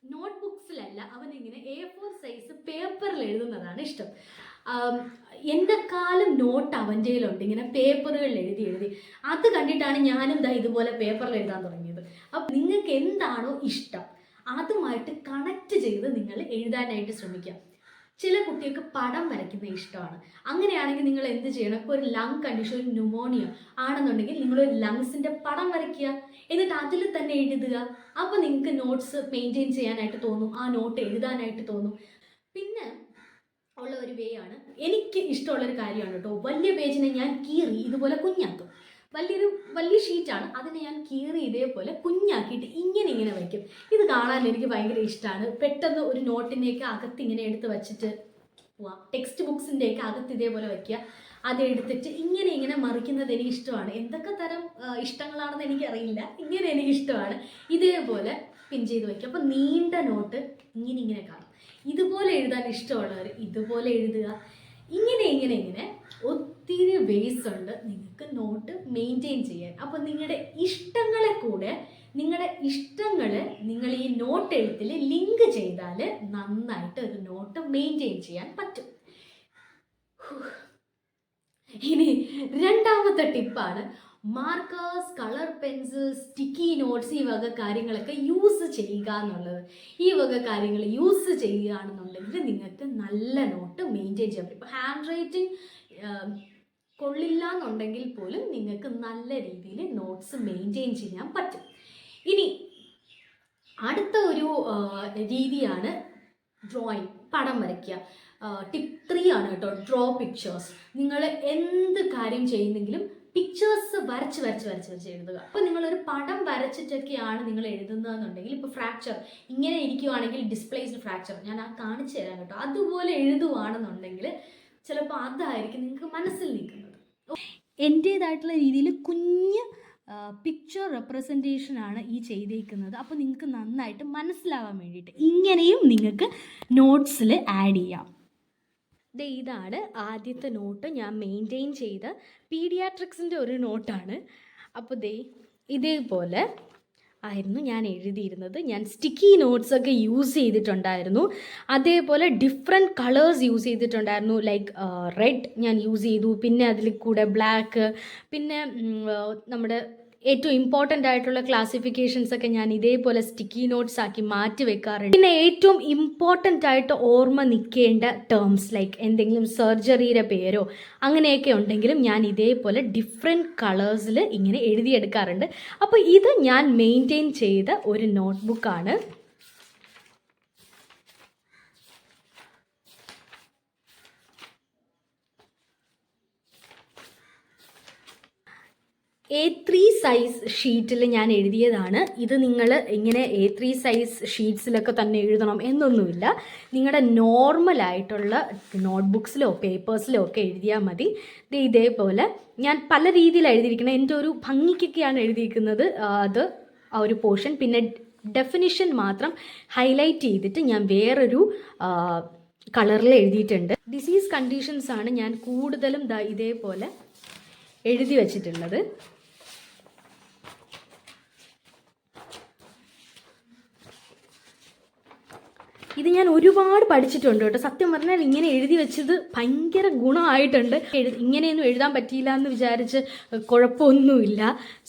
നോട്ട്ബുക്സിലല്ല. അവനിങ്ങനെ A4 സൈസ് പേപ്പറിൽ എഴുതുന്നതാണ് ഇഷ്ടം. എന്നെക്കാളും നോട്ട് അവൻ്റെ കയ്യിലുണ്ട്, ഇങ്ങനെ പേപ്പറുകളിൽ എഴുതി. അത് കണ്ടിട്ടാണ് ഞാനും ഇതുപോലെ പേപ്പറിൽ എഴുതാൻ തുടങ്ങിയത്. അപ്പം നിങ്ങൾക്ക് എന്താണോ ഇഷ്ടം അതുമായിട്ട് കണക്റ്റ് ചെയ്ത് നിങ്ങൾ എഴുതാനായിട്ട് ശ്രമിക്കുക. ചില കുട്ടികൾക്ക് പടം വരയ്ക്കുന്നത് ഇഷ്ടമാണ്. അങ്ങനെയാണെങ്കിൽ നിങ്ങൾ എന്ത് ചെയ്യണം? ഇപ്പോൾ ഒരു ലങ് കണ്ടീഷൻ, ഒരു ന്യൂമോണിയ ആണെന്നുണ്ടെങ്കിൽ നിങ്ങളൊരു ലങ്സിൻ്റെ പടം വരയ്ക്കുക, എന്നിട്ട് അതിൽ തന്നെ എഴുതുക. അപ്പോൾ നിങ്ങൾക്ക് നോട്ട്സ് മെയിൻറ്റെയിൻ ചെയ്യാനായിട്ട് തോന്നും, ആ നോട്ട് എഴുതാനായിട്ട് തോന്നും. പിന്നെ ഉള്ള ഒരു വേ ആണ്, എനിക്ക് ഇഷ്ടമുള്ളൊരു കാര്യമാണ് കേട്ടോ, വലിയ പേജിനെ ഞാൻ കീറി ഇതുപോലെ കുഞ്ഞാക്കും. വലിയ ഷീറ്റാണ്, അതിനെ ഞാൻ കീറി ഇതേപോലെ കുഞ്ഞാക്കിയിട്ട് ഇങ്ങനെ വയ്ക്കും. ഇത് കാണാൻ എനിക്ക് ഭയങ്കര ഇഷ്ടമാണ്. പെട്ടെന്ന് ഒരു നോട്ടിൻ്റെയൊക്കെ അകത്ത് ഇങ്ങനെ എടുത്ത് വച്ചിട്ട് പോവാം. ടെക്സ്റ്റ് ബുക്സിൻ്റെയൊക്കെ അകത്ത് ഇതേപോലെ വയ്ക്കുക. അതെടുത്തിട്ട് ഇങ്ങനെ മറിക്കുന്നത് എനിക്ക് ഇഷ്ടമാണ്. എന്തൊക്കെ തരം ഇഷ്ടങ്ങളാണെന്ന് എനിക്കറിയില്ല, ഇങ്ങനെ എനിക്കിഷ്ടമാണ്. ഇതേപോലെ പിൻ ചെയ്ത് വയ്ക്കുക. അപ്പോൾ നീണ്ട നോട്ട് ഇങ്ങനെ കാണും. ഇതുപോലെ എഴുതാൻ ഇഷ്ടമുള്ളവർ ഇതുപോലെ എഴുതുക. ഇങ്ങനെ ഒത്തിരി വേസ് ഉണ്ട് നിങ്ങൾക്ക് നോട്ട് മെയിൻറ്റെയിൻ ചെയ്യാൻ. അപ്പോൾ നിങ്ങളുടെ ഇഷ്ടങ്ങളെ കൂടെ നിങ്ങൾ ഈ നോട്ട് എഴുത്തിൽ ലിങ്ക് ചെയ്താൽ നന്നായിട്ട് ഒരു നോട്ട് മെയിൻറ്റെയിൻ ചെയ്യാൻ പറ്റും. ഇനി രണ്ടാമത്തെ ടിപ്പാണ് markers, colour pencil, sticky notes, ഈ വക കാര്യങ്ങളൊക്കെ യൂസ് ചെയ്യുക എന്നുള്ളത്. ഈ വക കാര്യങ്ങൾ യൂസ് ചെയ്യുകയാണെന്നുണ്ടെങ്കിൽ നിങ്ങൾക്ക് നല്ല നോട്ട് മെയിൻറ്റെയിൻ ചെയ്യാൻ പറ്റും. ഇപ്പോൾ ഹാൻഡ് റൈറ്റിംഗ് കൊള്ളില്ല എന്നുണ്ടെങ്കിൽ പോലും നിങ്ങൾക്ക് നല്ല രീതിയിൽ നോട്ട്സ് മെയിൻറ്റെയിൻ ചെയ്യാൻ പറ്റും. ഇനി അടുത്ത ഒരു രീതിയാണ് ഡ്രോയിങ്, പടം വരയ്ക്കുക. ടിപ്പ് 3 ആണ് കേട്ടോ, ഡ്രോ പിക്ചേഴ്സ്. നിങ്ങൾ എന്ത് കാര്യം ചെയ്യുന്നെങ്കിലും പിക്ചേഴ്സ് വരച്ച് എഴുതുക. അപ്പോൾ നിങ്ങളൊരു പടം വരച്ചിട്ടൊക്കെയാണ് നിങ്ങൾ എഴുതുന്നതെന്നുണ്ടെങ്കിൽ, ഇപ്പോൾ ഫ്രാക്ചർ ഇങ്ങനെ ഇരിക്കുവാണെങ്കിൽ ഡിസ്പ്ലേസ്ഡ് ഫ്രാക്ചർ ഞാൻ കാണിച്ചു തരാം കേട്ടോ, അതുപോലെ എഴുതുവാണെന്നുണ്ടെങ്കിൽ ചിലപ്പോൾ അതായിരിക്കും നിങ്ങൾക്ക് മനസ്സിൽ നിൽക്കുന്നത്. എൻ്റേതായിട്ടുള്ള രീതിയിൽ കുഞ്ഞ് പിക്ചർ റെപ്രസെൻറ്റേഷനാണ് ഈ ചെയ്തേക്കുന്നത്. അപ്പോൾ നിങ്ങൾക്ക് നന്നായിട്ട് മനസ്സിലാവാൻ വേണ്ടിയിട്ട് ഇങ്ങനെയും നിങ്ങൾക്ക് നോട്ട്സിൽ ആഡ് ചെയ്യാം. ഇതാണ് ആദ്യത്തെ നോട്ട്, ഞാൻ മെയിൻറ്റെയിൻ ചെയ്ത പീഡിയാട്രിക്സിൻ്റെ ഒരു നോട്ടാണ്. അപ്പോൾ ഇതേപോലെ ആയിരുന്നു ഞാൻ എഴുതിയിരുന്നത്. ഞാൻ സ്റ്റിക്കി നോട്ട്സൊക്കെ യൂസ് ചെയ്തിട്ടുണ്ടായിരുന്നു. അതേപോലെ ഡിഫറെൻറ്റ് കളേഴ്സ് യൂസ് ചെയ്തിട്ടുണ്ടായിരുന്നു. ലൈക്ക് റെഡ് ഞാൻ യൂസ് ചെയ്തു, പിന്നെ അതിൽ കൂടെ ബ്ലാക്ക്, പിന്നെ നമ്മുടെ ഏറ്റവും ഇമ്പോർട്ടൻ്റ് ആയിട്ടുള്ള ക്ലാസിഫിക്കേഷൻസൊക്കെ ഞാൻ ഇതേപോലെ സ്റ്റിക്കി നോട്ട്സ് ആക്കി മാറ്റി വെക്കാറുണ്ട്. പിന്നെ ഏറ്റവും ഇമ്പോർട്ടൻ്റ് ആയിട്ട് ഓർമ്മ നിൽക്കേണ്ട ടേംസ്, ലൈക്ക് എന്തെങ്കിലും സർജറിയുടെ പേരോ അങ്ങനെയൊക്കെ ഉണ്ടെങ്കിലും ഞാൻ ഇതേപോലെ ഡിഫറെൻറ്റ് കളേഴ്സിൽ ഇങ്ങനെ എഴുതിയെടുക്കാറുണ്ട്. അപ്പോൾ ഇത് ഞാൻ മെയിൻറ്റെയിൻ ചെയ്ത ഒരു നോട്ട്ബുക്കാണ്. A3 സൈസ് ഷീറ്റിൽ ഞാൻ എഴുതിയതാണ്. ഇത് നിങ്ങൾ ഇങ്ങനെ A3 സൈസ് ഷീറ്റ്സിലൊക്കെ തന്നെ എഴുതണം എന്നൊന്നുമില്ല. നിങ്ങളുടെ നോർമലായിട്ടുള്ള നോട്ട്ബുക്സിലോ പേപ്പേഴ്സിലോ ഒക്കെ എഴുതിയാൽ മതി. ഇതേപോലെ ഞാൻ പല രീതിയിലാണ് എഴുതിയിരിക്കുന്നത്. എൻ്റെ ഒരു ഭംഗിക്കൊക്കെയാണ് എഴുതിയിരിക്കുന്നത് അത് ആ ഒരു പോർഷൻ. പിന്നെ ഡെഫിനിഷൻ മാത്രം ഹൈലൈറ്റ് ചെയ്തിട്ട് ഞാൻ വേറൊരു കളറിൽ എഴുതിയിട്ടുണ്ട്. ഡിസീസ് കണ്ടീഷൻസാണ് ഞാൻ കൂടുതലും ഇതേപോലെ എഴുതി വച്ചിട്ടുള്ളത്. ഇത് ഞാൻ ഒരുപാട് പഠിച്ചിട്ടുണ്ട് കേട്ടോ. സത്യം പറഞ്ഞാൽ ഇങ്ങനെ എഴുതി വെച്ചത് ഭയങ്കര ഗുണമായിട്ടുണ്ട്. ഇങ്ങനെയൊന്നും എഴുതാൻ പറ്റിയില്ല എന്ന് വിചാരിച്ച് കുഴപ്പമൊന്നുമില്ല.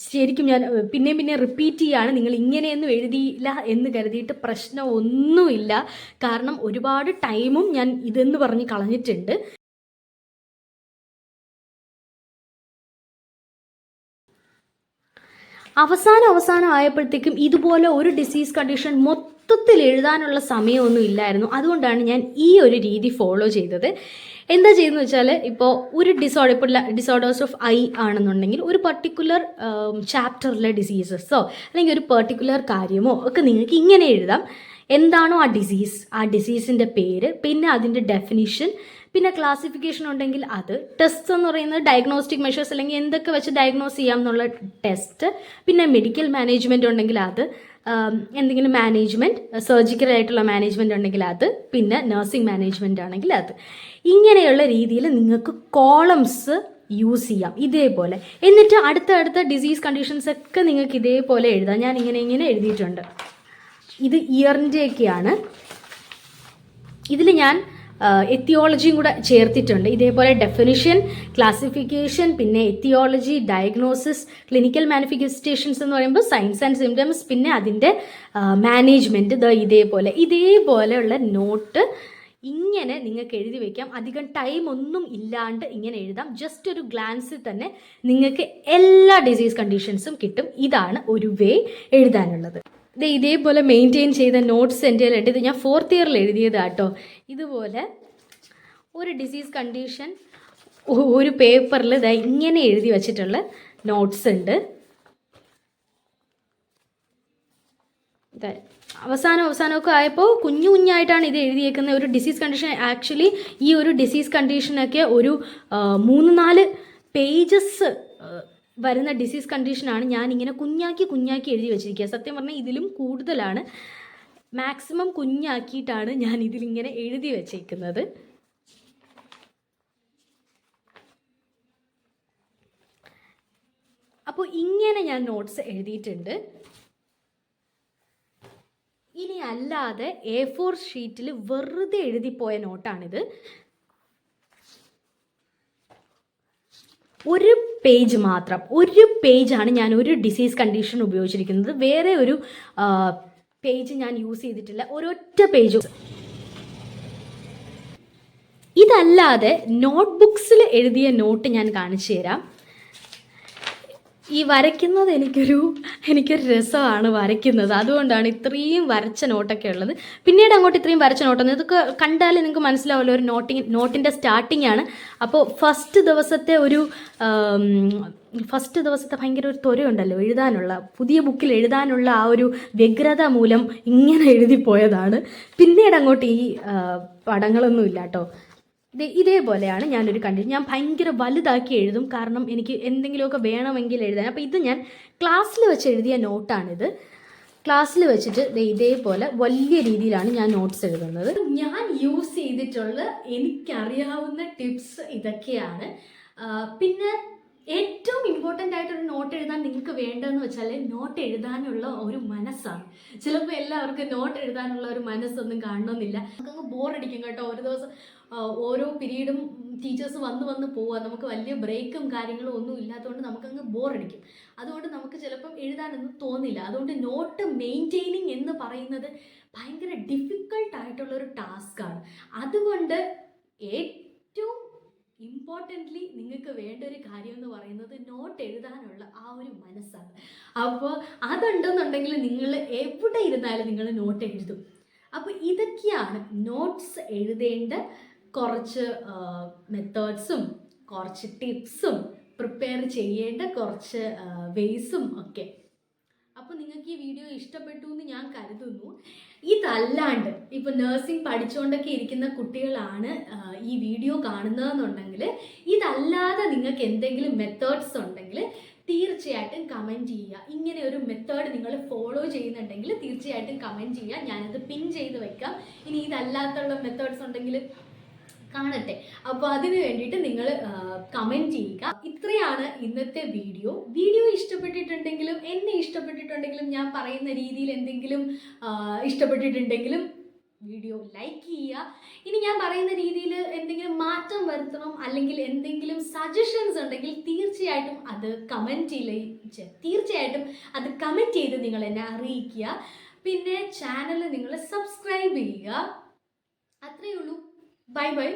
ശരിക്കും ഞാൻ പിന്നെ റിപ്പീറ്റ് ചെയ്യുകയാണ്. നിങ്ങൾ ഇങ്ങനെയൊന്നും എഴുതിയില്ല എന്ന് കരുതിയിട്ട് പ്രശ്നമൊന്നുമില്ല. കാരണം ഒരുപാട് ടൈമും ഞാൻ ഇതെന്ന് പറഞ്ഞ് കളഞ്ഞിട്ടുണ്ട്. അവസാനം ആയപ്പോഴത്തേക്കും ഇതുപോലെ ഒരു ഡിസീസ് കണ്ടീഷൻ മൊത്തത്തിൽ എഴുതാനുള്ള സമയമൊന്നും ഇല്ലായിരുന്നു. അതുകൊണ്ടാണ് ഞാൻ ഈ ഒരു രീതി ഫോളോ ചെയ്തത്. എന്താ ചെയ്യുന്നത് വെച്ചാൽ, ഇപ്പോൾ ഒരു ഡിസോർഡേഴ്സ് ഓഫ് ഐ ആണെന്നുണ്ടെങ്കിൽ ഒരു പർട്ടിക്കുലർ ചാപ്റ്ററിലെ ഡിസീസസോ അല്ലെങ്കിൽ ഒരു പർട്ടിക്കുലർ കാര്യമോ ഒക്കെ നിങ്ങൾക്ക് ഇങ്ങനെ എഴുതാം. എന്താണോ ആ ഡിസീസിൻ്റെ പേര്, പിന്നെ അതിൻ്റെ ഡെഫിനിഷൻ, പിന്നെ ക്ലാസിഫിക്കേഷൻ ഉണ്ടെങ്കിൽ അത്, ടെസ്റ്റ് എന്ന് പറയുന്നത് ഡയഗ്നോസ്റ്റിക് മെഷേഴ്സ് അല്ലെങ്കിൽ എന്തൊക്കെ വെച്ച് ഡയഗ്നോസ് ചെയ്യാം എന്നുള്ള ടെസ്റ്റ്, പിന്നെ മെഡിക്കൽ മാനേജ്മെൻറ്റ് ഉണ്ടെങ്കിൽ അത്, എന്തെങ്കിലും മാനേജ്മെൻറ്റ് സർജിക്കൽ ആയിട്ടുള്ള മാനേജ്മെൻറ്റ് ഉണ്ടെങ്കിൽ അത്, പിന്നെ നഴ്സിംഗ് മാനേജ്മെൻറ്റ് ആണെങ്കിൽ അത്. ഇങ്ങനെയുള്ള രീതിയിൽ നിങ്ങൾക്ക് കോളംസ് യൂസ് ചെയ്യാം ഇതേപോലെ. എന്നിട്ട് അടുത്ത ഡിസീസ് കണ്ടീഷൻസ് ഒക്കെ നിങ്ങൾക്ക് ഇതേപോലെ എഴുതാം. ഞാൻ ഇങ്ങനെ എഴുതിയിട്ടുണ്ട്. ഇത് ഇയറിൻ്റെയൊക്കെയാണ്. ഇതിൽ ഞാൻ എത്തിയോളജിയും കൂടെ ചേർത്തിട്ടുണ്ട്. ഇതേപോലെ ഡെഫിനിഷൻ, ക്ലാസിഫിക്കേഷൻ, പിന്നെ എത്തിയോളജി, ഡയഗ്നോസിസ്, ക്ലിനിക്കൽ മാനിഫെസ്റ്റേഷൻസ് എന്ന് പറയുമ്പോൾ സൈൻസ് ആൻഡ് സിംറ്റംസ്, പിന്നെ അതിൻ്റെ മാനേജ്മെൻറ്റ്. ഇതേപോലെയുള്ള നോട്ട് ഇങ്ങനെ നിങ്ങൾക്ക് എഴുതി വയ്ക്കാം. അധികം ടൈം ഒന്നും ഇല്ലാണ്ട് ഇങ്ങനെ എഴുതാം. ജസ്റ്റ് ഒരു ഗ്ലാൻസിൽ തന്നെ നിങ്ങൾക്ക് എല്ലാ ഡിസീസ് കണ്ടീഷൻസും കിട്ടും. ഇതാണ് ഒരു വേ എഴുതാനുള്ളത്. ഇതേപോലെ മെയിൻറ്റെയിൻ ചെയ്ത നോട്ട്സ് എൻ്റെ കയ്യിലുണ്ട്. ഇത് ഞാൻ 4th ഇയറിൽ എഴുതിയതാണ് കേട്ടോ. ഇതുപോലെ ഒരു ഡിസീസ് കണ്ടീഷൻ ഒരു പേപ്പറിൽ ഇങ്ങനെ എഴുതി വച്ചിട്ടുള്ള നോട്ട്സ് ഉണ്ട്. അവസാനമൊക്കെ ആയപ്പോൾ കുഞ്ഞായിട്ടാണ് ഇത് എഴുതിയേക്കുന്നത്. ഒരു ഡിസീസ് കണ്ടീഷൻ, ആക്ച്വലി ഈ ഒരു ഡിസീസ് കണ്ടീഷനൊക്കെ ഒരു 3-4 പേജസ് വരുന്ന ഡിസീസ് കണ്ടീഷനാണ് ഞാനിങ്ങനെ കുഞ്ഞാക്കി എഴുതി വെച്ചിരിക്കുക. സത്യം പറഞ്ഞാൽ ഇതിലും കൂടുതലാണ്. മാക്സിമം കുഞ്ഞാക്കിയിട്ടാണ് ഞാൻ ഇതിലിങ്ങനെ എഴുതി വെച്ചേക്കുന്നത്. അപ്പോൾ ഇങ്ങനെ ഞാൻ നോട്ട്സ് എഴുതിയിട്ടുണ്ട്. ഇനി അല്ലാതെ A4 ഷീറ്റിൽ വെറുതെ എഴുതിപ്പോയ നോട്ടാണിത്. ഒരു പേജാണ് ഞാൻ ഒരു ഡിസീസ് കണ്ടീഷൻ ഉപയോഗിച്ചിരിക്കുന്നത്. വേറെ ഒരു പേജ് ഞാൻ യൂസ് ചെയ്തിട്ടില്ല. ഒരൊറ്റ പേജ്. ഇതല്ലാതെ നോട്ട്ബുക്സിൽ എഴുതിയ നോട്ട് ഞാൻ കാണിച്ചു തരാം. ഈ വരയ്ക്കുന്നത് എനിക്കൊരു രസമാണ് വരയ്ക്കുന്നത്. അതുകൊണ്ടാണ് ഇത്രയും വരച്ച നോട്ടൊക്കെ ഉള്ളത്. പിന്നീട് അങ്ങോട്ട് ഇത്രയും വരച്ച നോട്ടൊന്നും, ഇതൊക്കെ കണ്ടാൽ നിങ്ങൾക്ക് മനസ്സിലാവുമല്ലോ ഒരു നോട്ടിൻ്റെ സ്റ്റാർട്ടിംഗ് ആണ്. അപ്പോൾ ഫസ്റ്റ് ദിവസത്തെ ഭയങ്കര ഒരു ത്വരയുണ്ടല്ലോ എഴുതാനുള്ള, പുതിയ ബുക്കിൽ എഴുതാനുള്ള ആ ഒരു വ്യഗ്രത മൂലം ഇങ്ങനെ എഴുതിപ്പോയതാണ്. പിന്നീട് അങ്ങോട്ട് ഈ പടങ്ങളൊന്നും ഇല്ല കേട്ടോ. ഇതേപോലെയാണ് ഞാനൊരു കണ്ടീഷൻ. ഞാൻ ഭയങ്കര വലുതാക്കി എഴുതും, കാരണം എനിക്ക് എന്തെങ്കിലുമൊക്കെ വേണമെങ്കിൽ എഴുതാൻ. അപ്പോൾ ഇത് ഞാൻ ക്ലാസ്സിൽ വെച്ച് എഴുതിയ നോട്ടാണിത്. ക്ലാസ്സിൽ വെച്ചിട്ട് ഇതേപോലെ വലിയ രീതിയിലാണ് ഞാൻ നോട്ട്സ് എഴുതുന്നത്. ഞാൻ യൂസ് ചെയ്തിട്ടുള്ള എനിക്കറിയാവുന്ന ടിപ്സ് ഇതൊക്കെയാണ്. പിന്നെ ഏറ്റവും ഇമ്പോർട്ടൻ്റ് ആയിട്ടൊരു നോട്ട് എഴുതാൻ നിങ്ങൾക്ക് വേണ്ടതെന്ന് വെച്ചാൽ നോട്ട് എഴുതാനുള്ള ഒരു മനസ്സാണ്. ചിലപ്പോൾ എല്ലാവർക്കും നോട്ട് എഴുതാനുള്ള ഒരു മനസ്സൊന്നും കാണണമെന്നില്ല. നമുക്കങ്ങ് ബോറടിക്കും കേട്ടോ. ഒരു ദിവസം ഓരോ പീരീഡും ടീച്ചേഴ്സ് വന്ന് പോവുക, നമുക്ക് വലിയ ബ്രേക്കും കാര്യങ്ങളും ഒന്നും ഇല്ലാത്തതുകൊണ്ട് നമുക്കങ്ങ് ബോറടിക്കും. അതുകൊണ്ട് നമുക്ക് ചിലപ്പം എഴുതാനൊന്നും തോന്നില്ല. അതുകൊണ്ട് നോട്ട് മെയിൻറ്റെയിനിങ് എന്ന് പറയുന്നത് ഭയങ്കര ഡിഫിക്കൾട്ടായിട്ടുള്ളൊരു ടാസ്ക്കാണ്. അതുകൊണ്ട് ഏറ്റവും ഇമ്പോർട്ടൻ്റ്ലി നിങ്ങൾക്ക് വേണ്ട ഒരു കാര്യം എന്ന് പറയുന്നത് നോട്ട് എഴുതാനുള്ള ആ ഒരു മനസ്സാണ്. അപ്പോൾ അതുണ്ടെന്നുണ്ടെങ്കിൽ നിങ്ങൾ എവിടെ ഇരുന്നാലും നിങ്ങൾ നോട്ട് എഴുതും. അപ്പോൾ ഇതൊക്കെയാണ് നോട്ട്സ് എഴുതേണ്ട കുറച്ച് മെത്തേഡ്സും കുറച്ച് ടിപ്സും പ്രിപ്പയർ ചെയ്യേണ്ട കുറച്ച് വേസും ഒക്കെ. അപ്പോൾ നിങ്ങൾക്ക് ഈ വീഡിയോ ഇഷ്ടപ്പെട്ടു എന്ന് ഞാൻ കരുതുന്നു. ഇതല്ലാണ്ട് ഇപ്പോൾ നഴ്സിംഗ് പഠിച്ചുകൊണ്ടൊക്കെ ഇരിക്കുന്ന കുട്ടികളാണ് ഈ വീഡിയോ കാണുന്നതെന്നുണ്ടെങ്കിൽ, ഇതല്ലാതെ നിങ്ങൾക്ക് എന്തെങ്കിലും മെത്തേഡ്സ് ഉണ്ടെങ്കിൽ തീർച്ചയായിട്ടും കമൻറ്റ് ചെയ്യുക. ഇങ്ങനെ ഒരു മെത്തേഡ് നിങ്ങൾ ഫോളോ ചെയ്യുന്നുണ്ടെങ്കിൽ തീർച്ചയായിട്ടും കമൻറ്റ് ചെയ്യുക. ഞാനത് പിൻ ചെയ്ത് വെക്കാം. ഇനി ഇതല്ലാത്തുള്ള മെത്തേഡ്സ് ഉണ്ടെങ്കിൽ കാണട്ടെ. അപ്പോൾ അതിന് വേണ്ടിയിട്ട് നിങ്ങൾ കമൻറ്റ് ചെയ്യുക. ഇത്രയാണ് ഇന്നത്തെ വീഡിയോ. ഇഷ്ടപ്പെട്ടിട്ടുണ്ടെങ്കിലും എന്നെ ഇഷ്ടപ്പെട്ടിട്ടുണ്ടെങ്കിലും ഞാൻ പറയുന്ന രീതിയിൽ എന്തെങ്കിലും ഇഷ്ടപ്പെട്ടിട്ടുണ്ടെങ്കിലും വീഡിയോ ലൈക്ക് ചെയ്യുക. ഇനി ഞാൻ പറയുന്ന രീതിയിൽ എന്തെങ്കിലും മാറ്റം വരുത്തണം അല്ലെങ്കിൽ എന്തെങ്കിലും സജഷൻസ് ഉണ്ടെങ്കിൽ തീർച്ചയായിട്ടും അത് കമൻറ്റ് ചെയ്ത് നിങ്ങൾ എന്നെ അറിയിക്കുക. പിന്നെ ചാനൽ നിങ്ങൾ സബ്സ്ക്രൈബ് ചെയ്യുക. അത്രയേ ഉള്ളൂ. Bye bye.